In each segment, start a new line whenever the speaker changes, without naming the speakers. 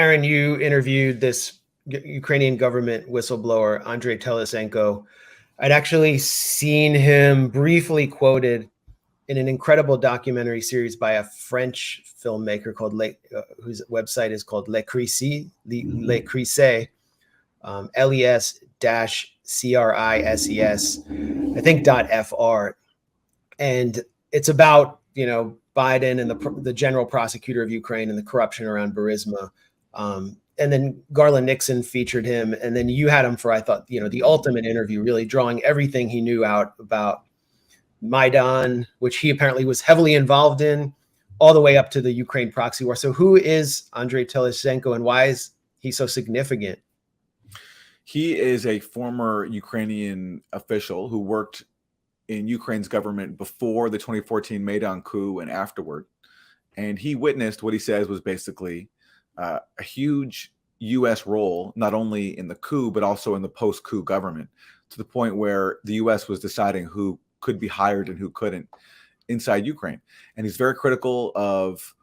Aaron, you interviewed this Ukrainian government whistleblower, Andrei Telesenko. I'd actually seen him briefly quoted in an incredible documentary series by a French filmmaker called whose website is called Le Crisse, Le Crisse, LES-CRISES, I think .fr, and it's about Biden and the general prosecutor of Ukraine and the corruption around Burisma. And then Garland Nixon featured him, and then you had him for, I thought, the ultimate interview, really drawing everything he knew out about Maidan, which he apparently was heavily involved in, all the way up to the Ukraine proxy war. So who is Andrei Telesenko, and why is he so significant?
He is a former Ukrainian official who worked in Ukraine's government before the 2014 Maidan coup and afterward. And he witnessed what he says was basically a huge U.S. role, not only in the coup, but also in the post-coup government, to the point where the U.S. was deciding who could be hired and who couldn't inside Ukraine. And he's very critical of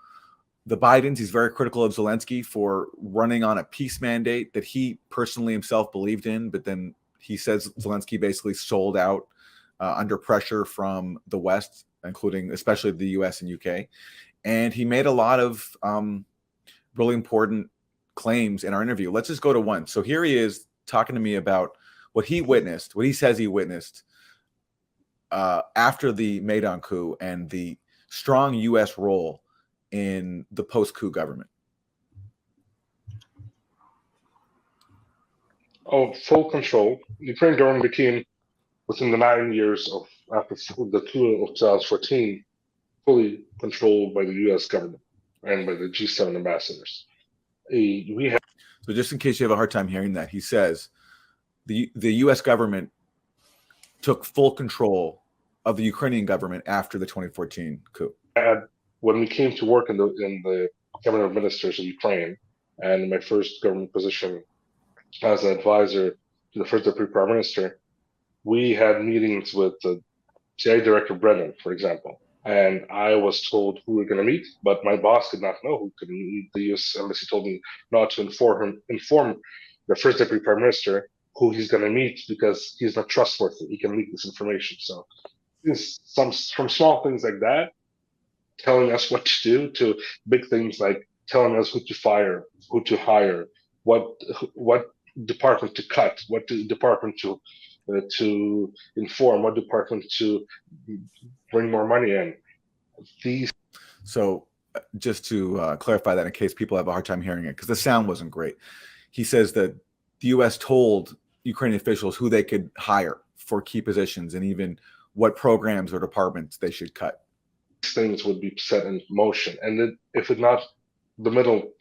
the Bidens. He's very critical of Zelensky for running on a peace mandate that he personally himself believed in. But then he says Zelensky basically sold out under pressure from the West, including especially the US and UK. And he made a lot of really important claims in our interview. Let's just go to one. So here he is talking to me about what he witnessed, what he says he witnessed after the Maidan coup and the strong U.S. role in the post-coup government.
Of full control. The Ukrainian government became, within the 9 years after the coup of 2014, fully controlled by the U.S. government and by the G7 ambassadors.
So just in case you have a hard time hearing that, he says the U.S. government took full control of the Ukrainian government after the 2014 coup.
When we came to work in the cabinet of ministers of Ukraine, and my first government position as an advisor to the first deputy prime minister, we had meetings with the CIA director Brennan, for example, and I was told who we were going to meet, but my boss did not know who could meet. The U.S. embassy told me not to inform the first deputy prime minister who he's going to meet because he's not trustworthy. He can leak this information. So from small things like that, telling us what to do, to big things like telling us who to fire, who to hire, what department to cut, what department to inform, what department to bring more money in.
So just to clarify that in case people have a hard time hearing it, because the sound wasn't great. He says that the U.S. told Ukrainian officials who they could hire for key positions and even what programs or departments they should cut.
Things would be set in motion, and if it not, the middle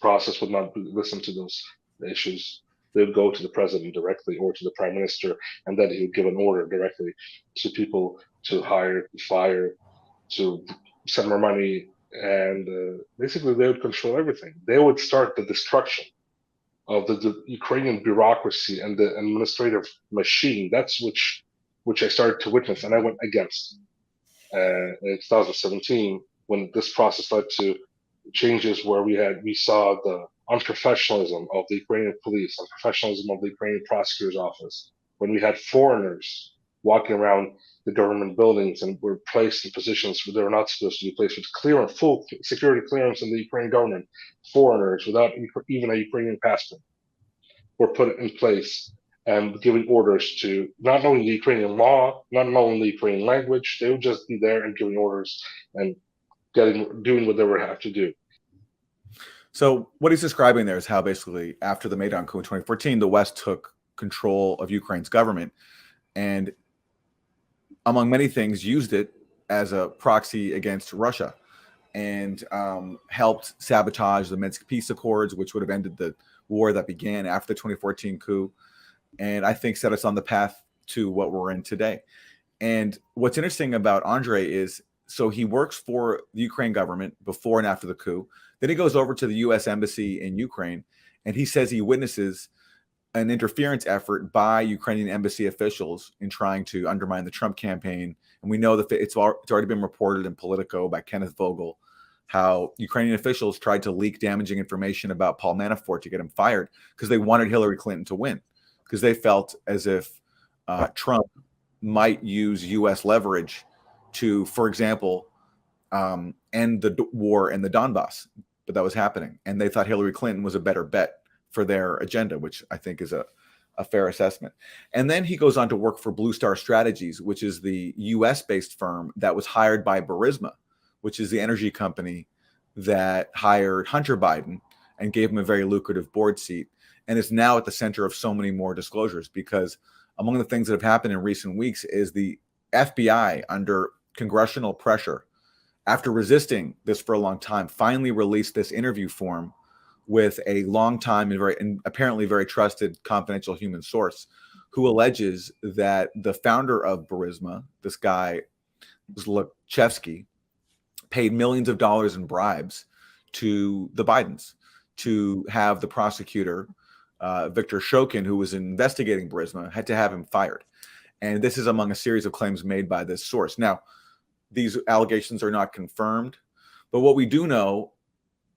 process would not listen to those issues. They would go to the president directly or to the prime minister, and then he would give an order directly to people to hire, to fire, to send more money, and basically they would control everything. They would start the destruction of the Ukrainian bureaucracy and the administrative machine. That's which I started to witness, and I went against. In 2017, when this process led to changes where we saw the unprofessionalism of the Ukrainian police, unprofessionalism of the Ukrainian prosecutor's office, when we had foreigners walking around the government buildings and were placed in positions where they were not supposed to be placed, with clear and full security clearance in the Ukrainian government, foreigners without even a Ukrainian passport were put in place and giving orders to not knowing the Ukrainian law, not knowing the Ukrainian language. They would just be there and giving orders and doing what they would have to do.
So what he's describing there is how basically after the Maidan coup in 2014, the West took control of Ukraine's government and, among many things, used it as a proxy against Russia and helped sabotage the Minsk peace accords, which would have ended the war that began after the 2014 coup. And I think set us on the path to what we're in today. And what's interesting about Andrei is, so he works for the Ukraine government before and after the coup. Then he goes over to the U.S. embassy in Ukraine, and he says he witnesses an interference effort by Ukrainian embassy officials in trying to undermine the Trump campaign. And we know that it's already been reported in Politico by Kenneth Vogel how Ukrainian officials tried to leak damaging information about Paul Manafort to get him fired because they wanted Hillary Clinton to win, because they felt as if Trump might use U.S. leverage to, for example, end the war in the Donbass. But that was happening, and they thought Hillary Clinton was a better bet for their agenda, which I think is a fair assessment. And then he goes on to work for Blue Star Strategies, which is the US-based firm that was hired by Burisma, which is the energy company that hired Hunter Biden and gave him a very lucrative board seat, and is now at the center of so many more disclosures, because among the things that have happened in recent weeks is the FBI, under congressional pressure, after resisting this for a long time, finally released this interview form with a long time and apparently very trusted confidential human source, who alleges that the founder of Burisma, this guy Zlochevsky, paid millions of dollars in bribes to the Bidens to have the prosecutor, Victor Shokin, who was investigating Burisma, had to have him fired. And this is among a series of claims made by this source. Now, these allegations are not confirmed, but what we do know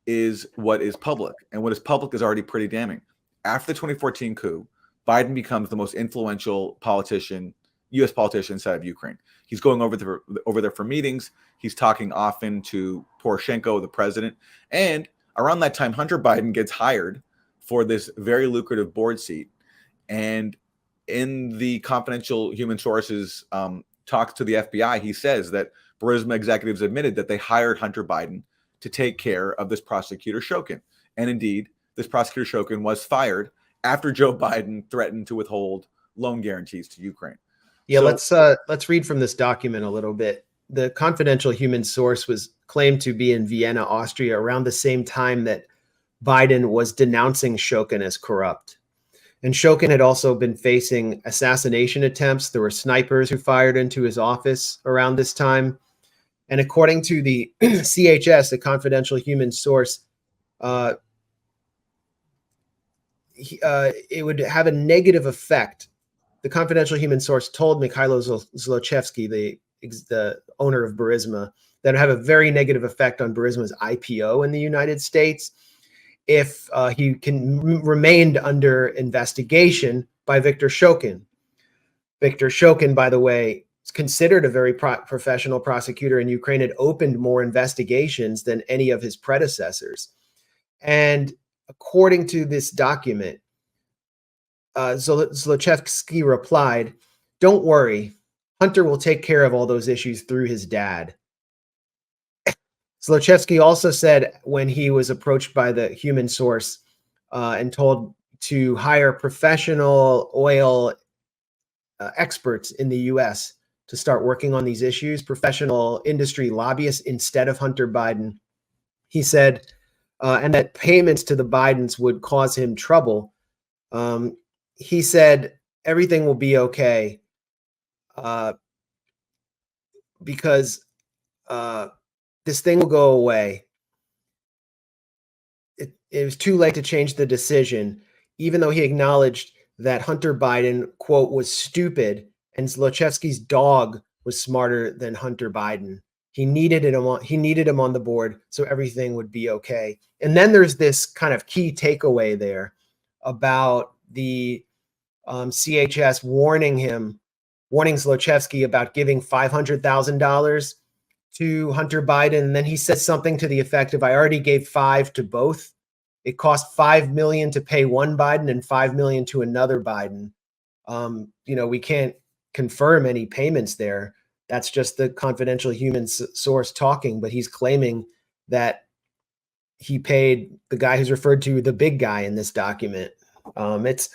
is what is public, and what is public is already pretty damning. After the 2014 coup, Biden becomes the most influential politician, U.S. politician inside of Ukraine. He's going over there for meetings. He's talking often to Poroshenko, the president. And around that time, Hunter Biden gets hired for this very lucrative board seat. And in the confidential human sources talks to the FBI, he says that Burisma executives admitted that they hired Hunter Biden to take care of this prosecutor Shokin. And indeed, this prosecutor Shokin was fired after Joe Biden threatened to withhold loan guarantees to Ukraine.
Yeah, let's read from this document a little bit. The confidential human source was claimed to be in Vienna, Austria, around the same time that Biden was denouncing Shokin as corrupt. And Shokin had also been facing assassination attempts. There were snipers who fired into his office around this time. And according to the CHS, the confidential human source, it would have a negative effect. The confidential human source told Mikhailo Zlochevsky, the owner of Burisma, that it would have a very negative effect on Burisma's IPO in the United States if he remained under investigation by Victor Shokin. Victor Shokin, by the way, is considered a very professional prosecutor in Ukraine, had opened more investigations than any of his predecessors. And according to this document, Zlochevsky replied, "Don't worry, Hunter will take care of all those issues through his dad." Zlochevsky also said, when he was approached by the human source and told to hire professional oil experts in the US to start working on these issues, professional industry lobbyists instead of Hunter Biden, he said, and that payments to the Bidens would cause him trouble. He said, everything will be okay because this thing will go away. It was too late to change the decision, even though he acknowledged that Hunter Biden, quote, was stupid, and Zlochevsky's dog was smarter than Hunter Biden. He needed him on the board, so everything would be okay. And then there's this kind of key takeaway there about the CHS warning Zlochevsky about giving $500,000 to Hunter Biden. And then he said something to the effect of, "I already gave $5 to both. It cost $5 million to pay one Biden and $5 million to another Biden." We can't confirm any payments there. That's just the confidential human source talking, but he's claiming that he paid the guy who's referred to the big guy in this document. It's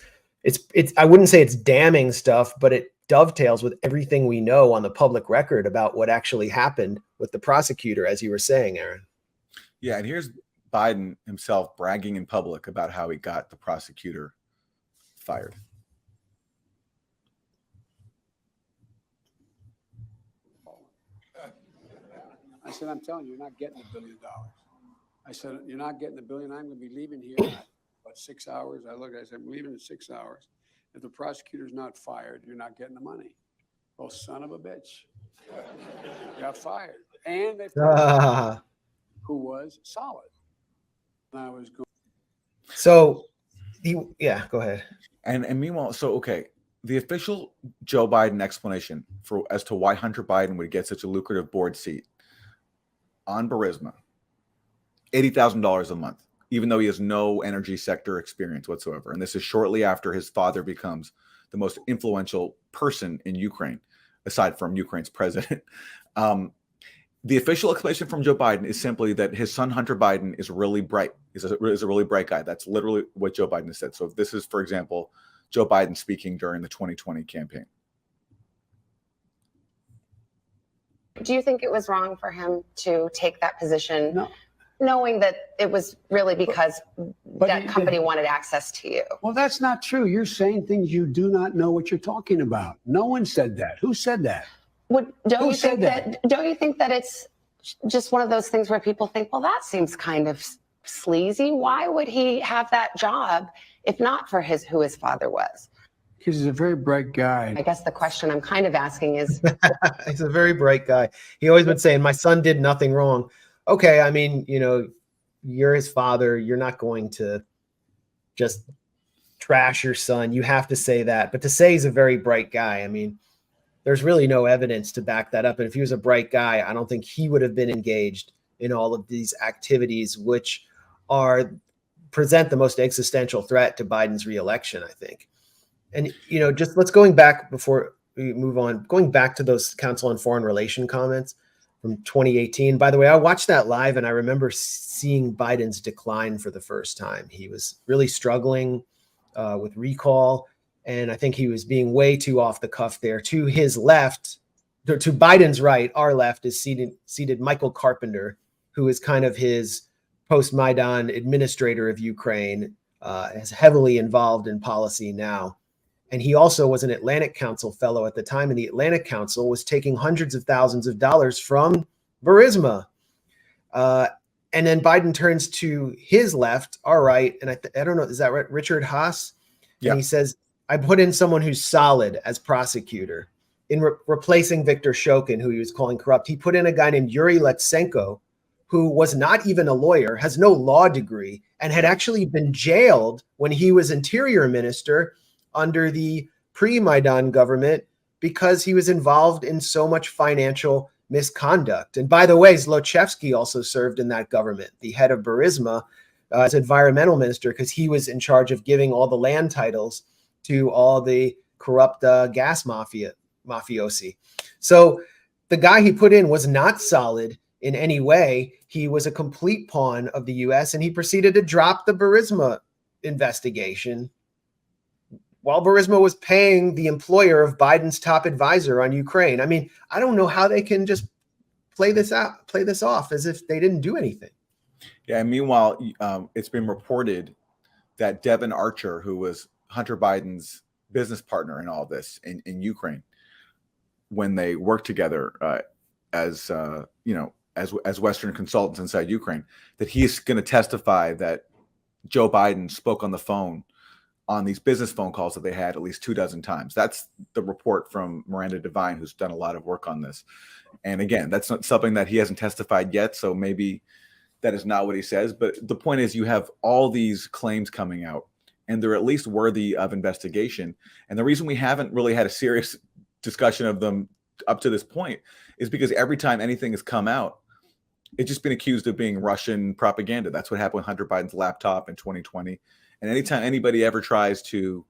I wouldn't say it's damning stuff, but it dovetails with everything we know on the public record about what actually happened with the prosecutor, as you were saying, Aaron.
Yeah, and here's Biden himself bragging in public about how he got the prosecutor fired.
I said, "I'm telling you, you're not getting $1 billion." I said, "You're not getting $1 billion. I'm going to be leaving here in about 6 hours." I said, "I'm leaving in 6 hours. If the prosecutor's not fired, you're not getting the money." Well, son of a bitch. Got fired. And they who was solid. And I was going.
So, yeah, go ahead.
And meanwhile, so okay, the official Joe Biden explanation for as to why Hunter Biden would get such a lucrative board seat on Burisma, $80,000 a month, even though he has no energy sector experience whatsoever. And this is shortly after his father becomes the most influential person in Ukraine, aside from Ukraine's president. The official explanation from Joe Biden is simply that his son Hunter Biden is really bright. Is a really bright guy. That's literally what Joe Biden has said. So if this is, for example, Joe Biden speaking during the 2020 campaign.
Do you think it was wrong for him to take that position,
No.
knowing that it was really because
But
that company wanted access to you?
Well, that's not true. You're saying things you do not know what you're talking about. No one said that. Who said that?
Don't
Who
you
said
think don't you think that it's just one of those things where people think, well, that seems kind of sleazy. Why would he have that job if not for who his father was?
Because he's a very bright guy.
I guess the question I'm kind of asking is,
He's a very bright guy. He always been saying, my son did nothing wrong. Okay, I mean, you're his father. You're not going to just trash your son. You have to say that. But to say he's a very bright guy, I mean, there's really no evidence to back that up. And if he was a bright guy, I don't think he would have been engaged in all of these activities, which present the most existential threat to Biden's reelection, I think. And, just going back before we move on, going back to those Council on Foreign Relations comments from 2018. By the way, I watched that live and I remember seeing Biden's decline for the first time. He was really struggling with recall. And I think he was being way too off the cuff there. To his left, to Biden's right, our left is seated Michael Carpenter, who is kind of his post-Maidan administrator of Ukraine, is heavily involved in policy now. And he also was an Atlantic Council fellow at the time. And the Atlantic Council was taking hundreds of thousands of dollars from Burisma. And then Biden turns to his left, our right. And I don't know, is that right? Richard Haas?
Yeah.
And he says, I put in someone who's solid as prosecutor. In replacing Viktor Shokin, who he was calling corrupt, he put in a guy named Yuri Lutsenko, who was not even a lawyer, has no law degree, and had actually been jailed when he was interior minister under the pre-Maidan government because he was involved in so much financial misconduct. And by the way, Zlochevsky also served in that government, the head of Burisma, as environmental minister, because he was in charge of giving all the land titles to all the corrupt gas mafiosi. So the guy he put in was not solid in any way. He was a complete pawn of the U.S., and he proceeded to drop the Burisma investigation while Burisma was paying the employer of Biden's top advisor on Ukraine. I mean, I don't know how they can just play this off as if they didn't do anything.
Yeah, and meanwhile, it's been reported that Devin Archer, who was Hunter Biden's business partner in all this in Ukraine, when they worked together as Western consultants inside Ukraine, that he's going to testify that Joe Biden spoke on the phone on these business phone calls that they had at least 24 times. That's the report from Miranda Devine, who's done a lot of work on this. And again, that's not something that he hasn't testified yet, so maybe that is not what he says. But the point is, you have all these claims coming out, and they're at least worthy of investigation. And the reason we haven't really had a serious discussion of them up to this point is because every time anything has come out, it's just been accused of being Russian propaganda. That's what happened with Hunter Biden's laptop in 2020. And anytime anybody ever tries to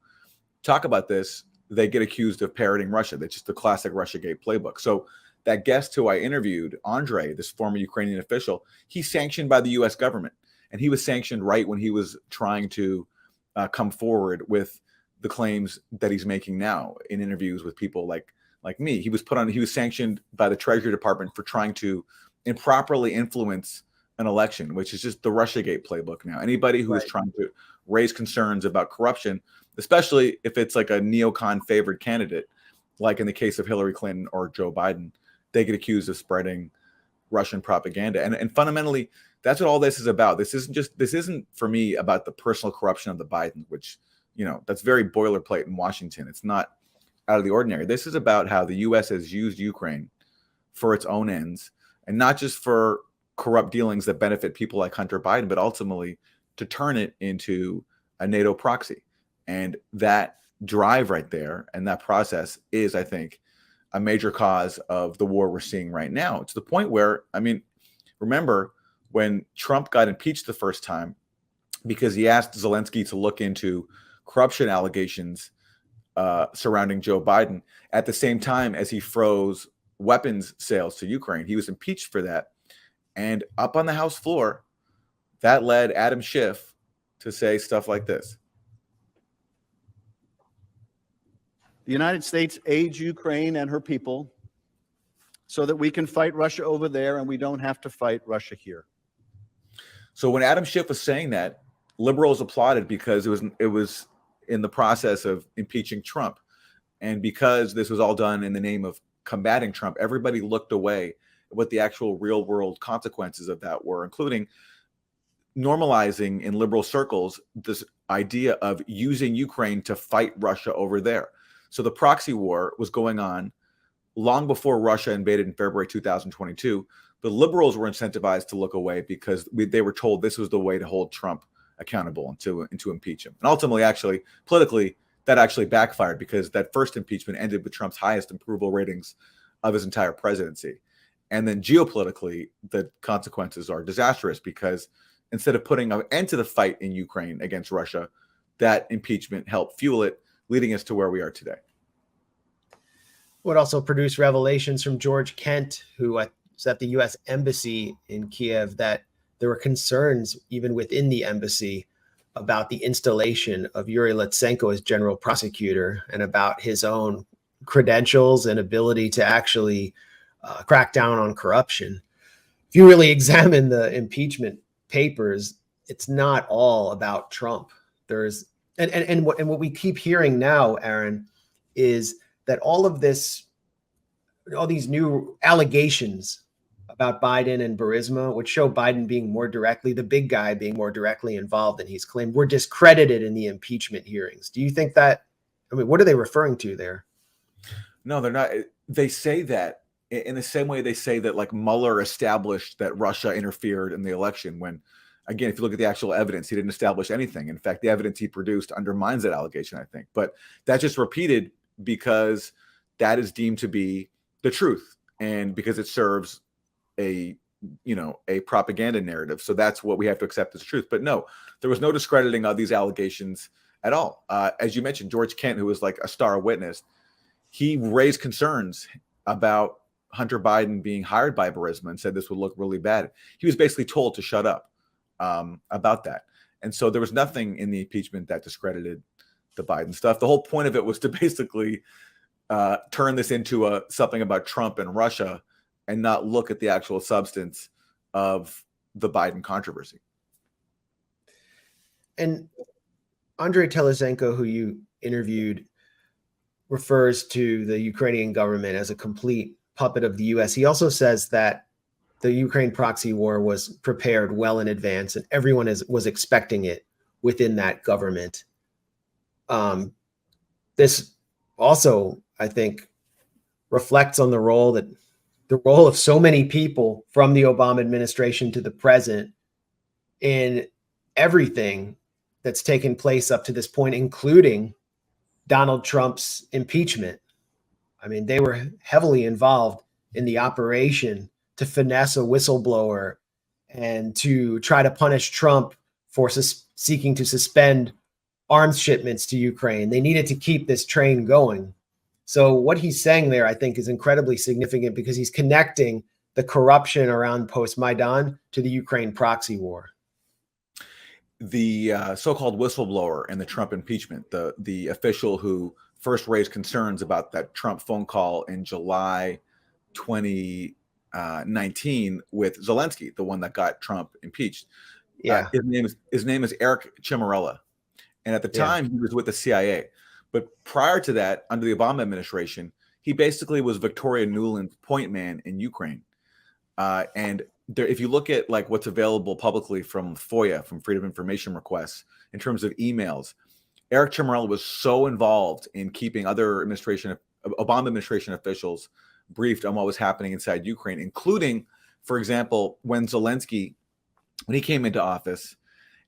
talk about this, they get accused of parroting Russia. That's just the classic Russiagate playbook. So that guest who I interviewed, Andre, this former Ukrainian official, he's sanctioned by the U.S. government. And he was sanctioned right when he was trying to come forward with the claims that he's making now in interviews with people like me. He was sanctioned by the Treasury Department for trying to improperly influence an election, which is just the Russiagate playbook now. Anybody who is trying to raise concerns about corruption, especially if it's like a neocon favored candidate, like in the case of Hillary Clinton or Joe Biden, they get accused of spreading Russian propaganda. And fundamentally, that's what all this is about. This isn't for me about the personal corruption of the Bidens, which, that's very boilerplate in Washington. It's not out of the ordinary. This is about how the U.S. has used Ukraine for its own ends, and not just for corrupt dealings that benefit people like Hunter Biden, but ultimately to turn it into a NATO proxy. And that drive right there and that process is, I think, a major cause of the war we're seeing right now. To the point where, I mean, remember when Trump got impeached the first time because he asked Zelensky to look into corruption allegations surrounding Joe Biden at the same time as he froze weapons sales to Ukraine. He was impeached for that. And up on the House floor, that led Adam Schiff to say stuff like this.
The United States aids Ukraine and her people so that we can fight Russia over there and we don't have to fight Russia here.
So when Adam Schiff was saying that, liberals applauded because it was in the process of impeaching Trump. And because this was all done in the name of combating Trump, everybody looked away at what the actual real world consequences of that were, including normalizing in liberal circles this idea of using Ukraine to fight Russia over there. So the proxy war was going on long before Russia invaded in February 2022. The liberals were incentivized to look away because they were told this was the way to hold Trump accountable and to impeach him. And ultimately, actually, politically, that actually backfired because that first impeachment ended with Trump's highest approval ratings of his entire presidency. And then geopolitically, the consequences are disastrous because instead of putting an end to the fight in Ukraine against Russia, that impeachment helped fuel it, leading us to where we are today.
Would also produce revelations from George Kent, who was at the U.S. Embassy in Kiev, that there were concerns even within the embassy about the installation of Yuri Lutsenko as general prosecutor and about his own credentials and ability to actually crack down on corruption. If you really examine the impeachment papers, it's not all about Trump. There's and what we keep hearing now, Aaron, is that all these new allegations about Biden and Burisma, which show Biden being more directly, the big guy being more directly involved than he's claimed, were discredited in the impeachment hearings. Do you think that, I mean, what are they referring to there?
No, they're not. They say that in the same way they say that like Mueller established that Russia interfered in the election when, again, if you look at the actual evidence, he didn't establish anything. In fact, the evidence he produced undermines that allegation, I think. But that's just repeated because that is deemed to be the truth and because it serves a propaganda narrative. So that's what we have to accept as truth. But no, there was no discrediting of these allegations at all. As you mentioned, George Kent, who was like a star witness, he raised concerns about Hunter Biden being hired by Burisma and said this would look really bad. He was basically told to shut up about that. And so there was nothing in the impeachment that discredited the Biden stuff. The whole point of it was to basically turn this into something about Trump and Russia and not look at the actual substance of the Biden controversy.
And Andrei Telesenko, who you interviewed, refers to the Ukrainian government as a complete puppet of the U.S. He also says that the Ukraine proxy war was prepared well in advance and everyone was expecting it within that government. This also, I think, reflects on the role of so many people from the Obama administration to the present in everything that's taken place up to this point, including Donald Trump's impeachment. I mean, they were heavily involved in the operation to finesse a whistleblower and to try to punish Trump for seeking to suspend arms shipments to Ukraine. They needed to keep this train going. So what he's saying there, I think, is incredibly significant because he's connecting the corruption around post-Maidan to the Ukraine proxy war.
The so-called whistleblower in the Trump impeachment, the official who first raised concerns about that Trump phone call in July 2019 with Zelensky, the one that got Trump impeached.
Yeah,
his name is Eric Ciamarella, and at the time he was with the CIA. But prior to that, under the Obama administration, he basically was Victoria Nuland's point man in Ukraine. And there, if you look at like what's available publicly from FOIA, from Freedom of Information requests, in terms of emails, Eric Ciamarella was so involved in keeping other Obama administration officials briefed on what was happening inside Ukraine, including For example, when he came into office,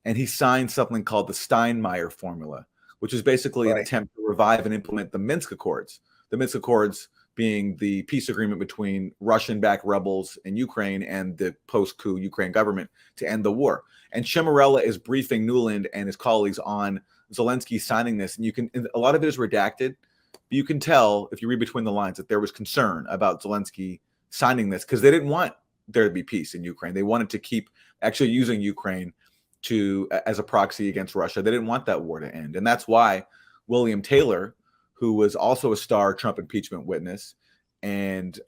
and he signed something called the Steinmeier formula, which is basically an attempt to revive and implement the Minsk Accords. The Minsk Accords being the peace agreement between Russian-backed rebels in Ukraine and the post-coup Ukraine government to end the war. And Ciamarella is briefing Nuland and his colleagues on Zelensky signing this. And a lot of it is redacted, but you can tell if you read between the lines that there was concern about Zelensky signing this because they didn't want there to be peace in Ukraine. They wanted to keep actually using Ukraine as a proxy against Russia. They didn't want that war to end. And that's why William Taylor, who was also a star Trump impeachment witness and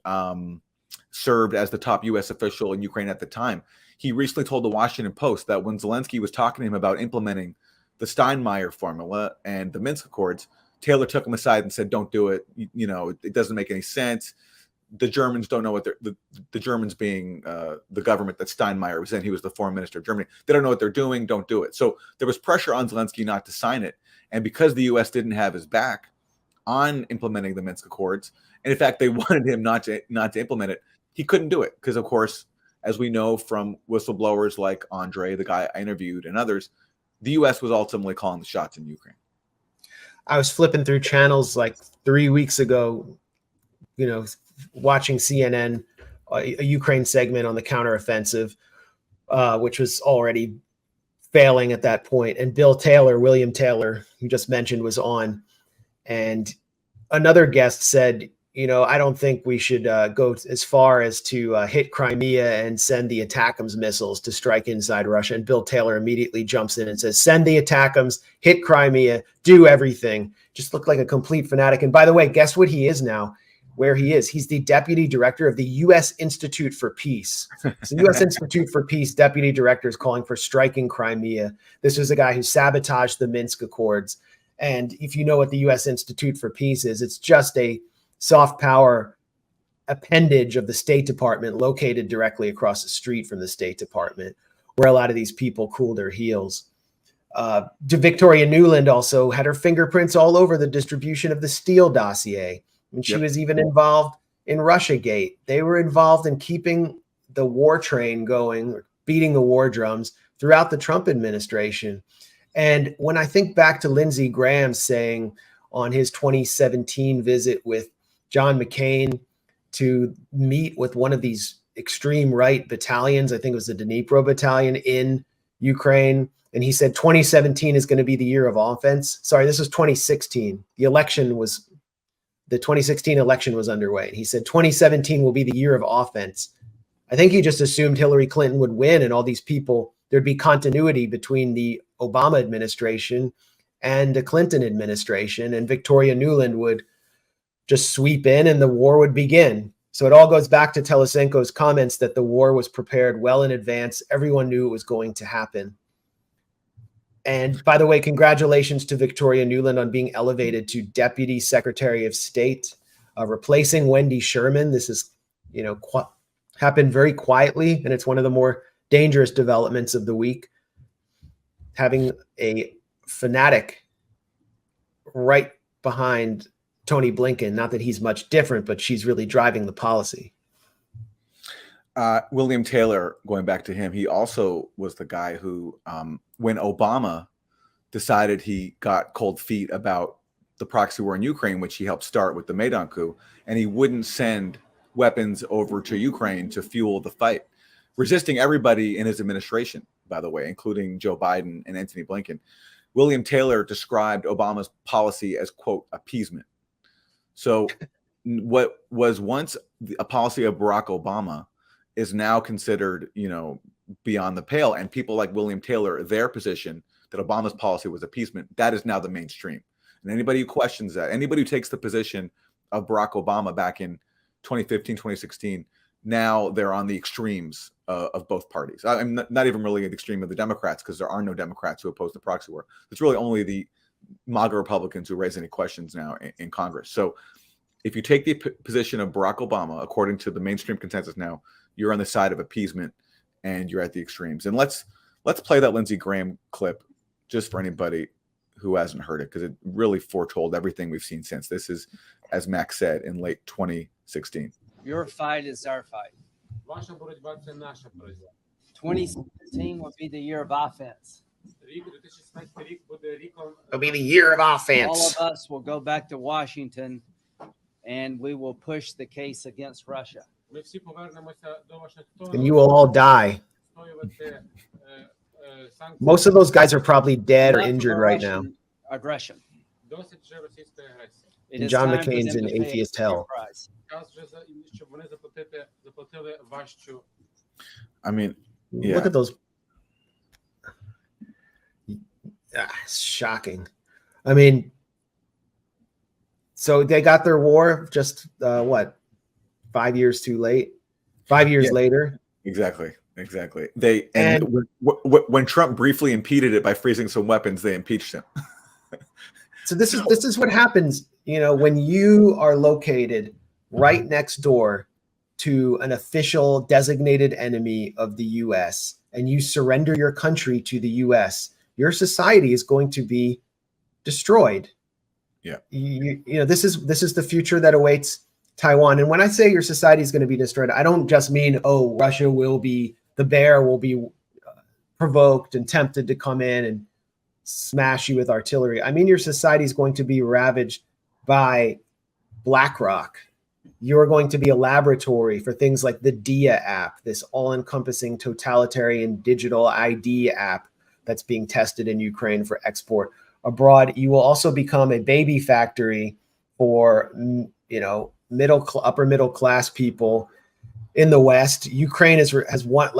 served as the top U.S. official in Ukraine at the time, he recently told the Washington Post that when Zelensky was talking to him about implementing the Steinmeier formula and the Minsk Accords, Taylor took him aside and said, don't do it. It doesn't make any sense. The Germans don't know what the Germans being the government that Steinmeier was in. He was the foreign minister of Germany. They don't know what they're doing. Don't do it. So there was pressure on Zelensky not to sign it. And because the U.S. didn't have his back on implementing the Minsk Accords, and in fact, they wanted him not to implement it, he couldn't do it. Because, of course, as we know from whistleblowers like Andre, the guy I interviewed, and others, the U.S. was ultimately calling the shots in Ukraine.
I was flipping through channels like 3 weeks ago, watching CNN, a Ukraine segment on the counteroffensive, which was already failing at that point. And William Taylor, you just mentioned, was on. And another guest said, I don't think we should go as far as to hit Crimea and send the ATACMS missiles to strike inside Russia. And Bill Taylor immediately jumps in and says, send the ATACMS, hit Crimea, do everything. Just looked like a complete fanatic. And by the way, guess what he is now? Where he is. He's the deputy director of the U.S. Institute for Peace. So the U.S. Institute for Peace deputy director is calling for striking Crimea. This was a guy who sabotaged the Minsk Accords. And if you know what the U.S. Institute for Peace is, it's just a soft power appendage of the State Department located directly across the street from the State Department, where a lot of these people cool their heels. Victoria Nuland also had her fingerprints all over the distribution of the Steele dossier. And she was even involved in Russiagate. They were involved in keeping the war train going, beating the war drums throughout the Trump administration. And when I think back to Lindsey Graham saying on his 2017 visit with John McCain to meet with one of these extreme right battalions, I think it was the Dnipro battalion in Ukraine, and he said 2017 is going to be the year of offense. Sorry, this was 2016. The 2016 election was underway. He said 2017 will be the year of offense. I think he just assumed Hillary Clinton would win and all these people, there'd be continuity between the Obama administration and the Clinton administration, and Victoria Nuland would just sweep in and the war would begin. So it all goes back to Telesenko's comments that the war was prepared well in advance. Everyone knew it was going to happen. And by the way, congratulations to Victoria Nuland on being elevated to Deputy Secretary of State, replacing Wendy Sherman. This is, happened very quietly, and it's one of the more dangerous developments of the week. Having a fanatic right behind Tony Blinken, not that he's much different, but she's really driving the policy.
William Taylor, going back to him, he also was the guy who, when Obama decided he got cold feet about the proxy war in Ukraine, which he helped start with the Maidan coup, and he wouldn't send weapons over to Ukraine to fuel the fight, resisting everybody in his administration, by the way, including Joe Biden and Antony Blinken. William Taylor described Obama's policy as, quote, appeasement. So what was once a policy of Barack Obama is now considered, beyond the pale. And people like William Taylor, their position that Obama's policy was appeasement, that is now the mainstream. And anybody who questions that, anybody who takes the position of Barack Obama back in 2015, 2016, now they're on the extremes of both parties. I'm not even really at the extreme of the Democrats, because there are no Democrats who oppose the proxy war. It's really only the MAGA Republicans who raise any questions now in Congress. So if you take the position of Barack Obama, according to the mainstream consensus now, you're on the side of appeasement and you're at the extremes. And let's play that Lindsey Graham clip just for anybody who hasn't heard it, because it really foretold everything we've seen since. This is, as Max said, in late 2016.
Your fight is our fight. Ваша боротьба – це наша боротьба.
2017 will be the year of offense.
Рік 2016 рік буде ріком.
It'll be the year of
All
offense.
of us will go back to Washington and we will push the case against Russia.
Ми всі повернемося до Вашингтону.
And you will all die.
Відстоювати санкції.
Most of those guys are probably dead or
Enough of
injured
our
right now.
Russian aggression.
Досить вже російської агресії.
It
And
is
John
time for
McCain's
them
in
to pay
atheist
a
hell.
price.
Час вже щоб вони заплатили важчу.
I mean, yeah.
Look at those. It's shocking. I mean, so they got their war just what, 5 years too late? 5 years
Yeah.
later.
Exactly. And when Trump briefly impeded it by freezing some weapons, they impeached him.
So this is what happens, you know, when you are located right next door to an official designated enemy of the US and you surrender your country to the US, your society is going to be destroyed.
Yeah.
You know, this is the future that awaits Taiwan. And when I say your society is going to be destroyed, I don't just mean, oh, Russia will be, the bear will be provoked and tempted to come in and smash you with artillery. I mean, your society is going to be ravaged by BlackRock. You're going to be a laboratory for things like the DIA app, this all-encompassing totalitarian digital ID app that's being tested in Ukraine for export abroad. You will also become a baby factory for, you know, upper middle class people in the West. Ukraine has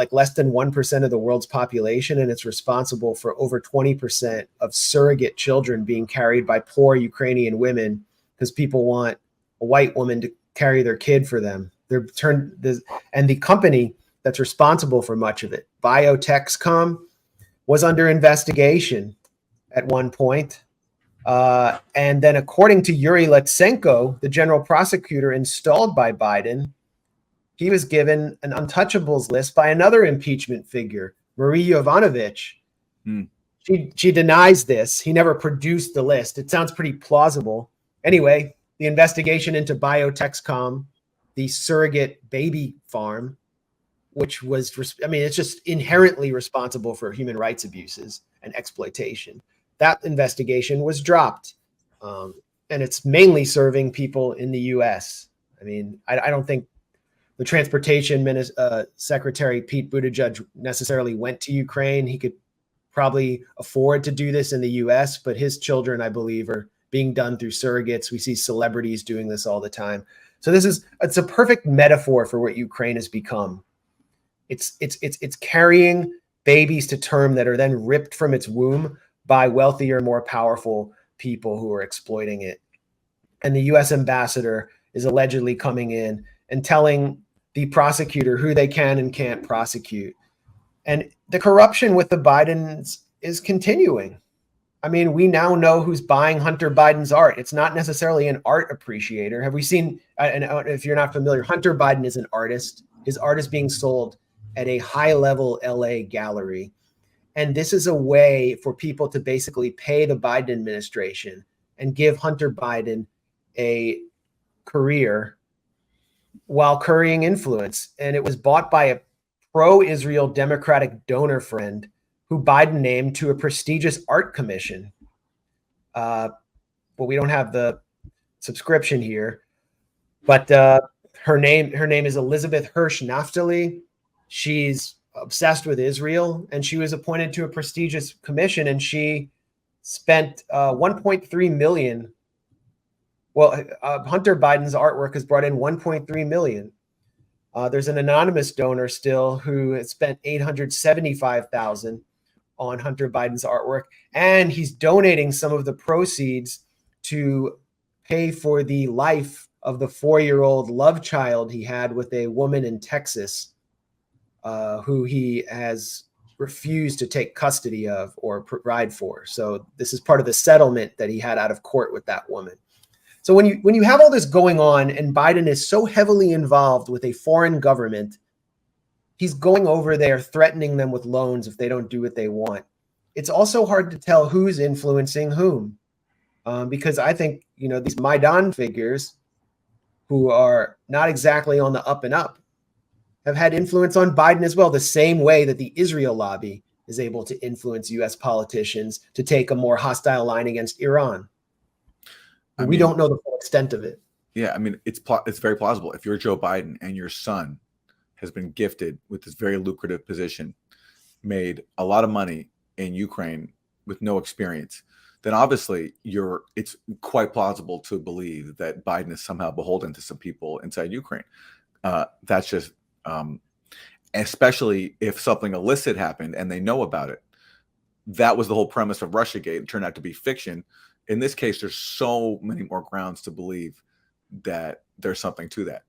like less than 1% of the world's population, and it's responsible for over 20% of surrogate children being carried by poor Ukrainian women because people want a white woman to carry their kid for them. And the company that's responsible for much of it, Biotexcom, was under investigation at one point. And then according to Yuri Lutsenko, the general prosecutor installed by Biden, he was given an Untouchables list by another impeachment figure, Marie Yovanovitch. She denies this. He never produced the list. It sounds pretty plausible. Anyway, the investigation into Biotexcom, the surrogate baby farm, which was, I mean, it's just inherently responsible for human rights abuses and exploitation. That investigation was dropped. And it's mainly serving people in the US. I mean, I don't think the transportation secretary, Pete Buttigieg, necessarily went to Ukraine. He could probably afford to do this in the US, but his children, I believe, are being done through surrogates. We see celebrities doing this all the time. So it's a perfect metaphor for what Ukraine has become. It's carrying babies to term that are then ripped from its womb by wealthier, more powerful people who are exploiting it. And the US ambassador is allegedly coming in and telling the prosecutor who they can and can't prosecute. And the corruption with the Bidens is continuing. I mean, we now know who's buying Hunter Biden's art. It's not necessarily an art appreciator. Have we seen, and if you're not familiar, Hunter Biden is an artist. His art is being sold at a high-level LA gallery. And this is a way for people to basically pay the Biden administration and give Hunter Biden a career while currying influence. And it was bought by a pro-Israel Democratic donor friend who Biden named to a prestigious art commission. But we don't have the subscription here. But her name is Elizabeth Hirsch Naftali. She's obsessed with Israel, and she was appointed to a prestigious commission, and she spent 1.3 million. Well, Hunter Biden's artwork has brought in 1.3 million. There's an anonymous donor still who has spent $875,000 on Hunter Biden's artwork, and he's donating some of the proceeds to pay for the life of the 4-year-old love child he had with a woman in Texas, who he has refused to take custody of or provide for. So this is part of the settlement that he had out of court with that woman. So when you have all this going on and Biden is so heavily involved with a foreign government, he's going over there threatening them with loans if they don't do what they want. It's also hard to tell who's influencing whom, because I think, you know, these Maidan figures who are not exactly on the up and up have had influence on Biden as well, the same way that the Israel lobby is able to influence US politicians to take a more hostile line against Iran. We don't know the full extent of it.
Yeah, I mean, it's very plausible. If you're Joe Biden and your son has been gifted with this very lucrative position, made a lot of money in Ukraine with no experience, then obviously it's quite plausible to believe that Biden is somehow beholden to some people inside Ukraine. That's just, especially if something illicit happened and they know about it. That was the whole premise of Russiagate. It turned out to be fiction. In this case, there's so many more grounds to believe that there's something to that.